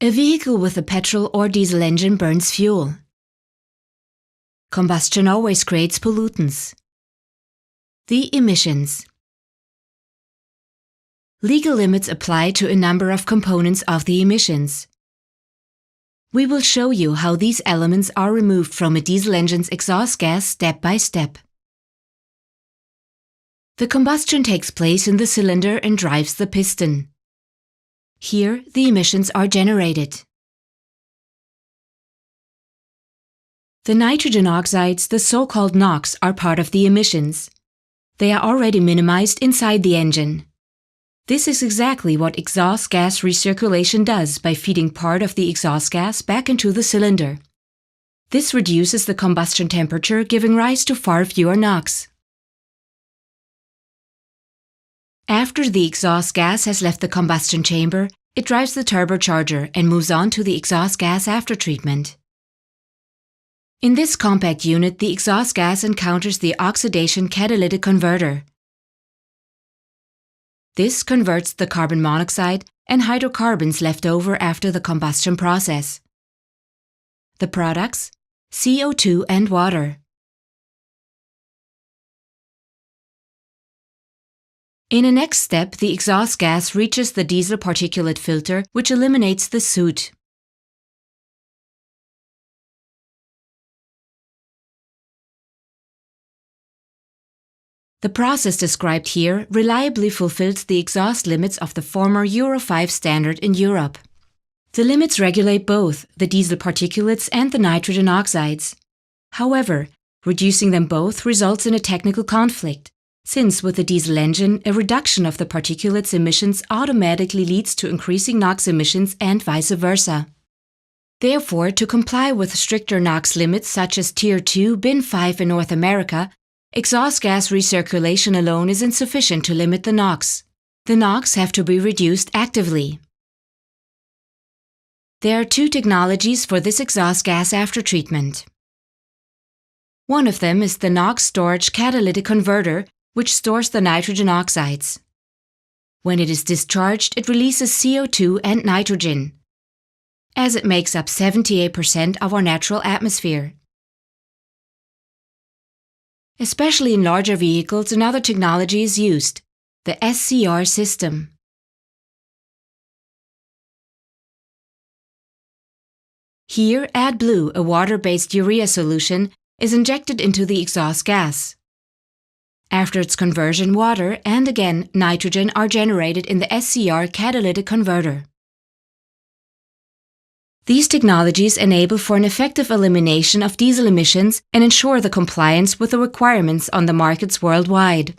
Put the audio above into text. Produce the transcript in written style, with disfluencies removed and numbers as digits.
A vehicle with a petrol or diesel engine burns fuel. Combustion always creates pollutants. The emissions. Legal limits apply to a number of components of the emissions. We will show you how these elements are removed from a diesel engine's exhaust gas step by step. The combustion takes place in the cylinder and drives the piston. Here, the emissions are generated. The nitrogen oxides, the so-called NOx, are part of the emissions. They are already minimized inside the engine. This is exactly what exhaust gas recirculation does by feeding part of the exhaust gas back into the cylinder. This reduces the combustion temperature, giving rise to far fewer NOx. After the exhaust gas has left the combustion chamber, it drives the turbocharger and moves on to the exhaust gas aftertreatment. In this compact unit, the exhaust gas encounters the oxidation catalytic converter. This converts the carbon monoxide and hydrocarbons left over after the combustion process. The products: CO2 and water. In a next step, the exhaust gas reaches the diesel particulate filter, which eliminates the soot. The process described here reliably fulfills the exhaust limits of the former Euro 5 standard in Europe. The limits regulate both the diesel particulates and the nitrogen oxides. However, reducing them both results in a technical conflict, since with the diesel engine, a reduction of the particulates emissions automatically leads to increasing NOx emissions and vice versa. Therefore, to comply with stricter NOx limits such as Tier 2 Bin 5 in North America, exhaust gas recirculation alone is insufficient to limit the NOx. The NOx have to be reduced actively. There are two technologies for this exhaust gas aftertreatment. One of them is the NOx storage catalytic converter, which stores the nitrogen oxides. When it is discharged, it releases CO2 and nitrogen, as it makes up 78% of our natural atmosphere. Especially in larger vehicles, another technology is used, the SCR system. Here, AdBlue, a water-based urea solution, is injected into the exhaust gas. After its conversion, water and again nitrogen are generated in the SCR catalytic converter. These technologies enable for an effective elimination of diesel emissions and ensure the compliance with the requirements on the markets worldwide.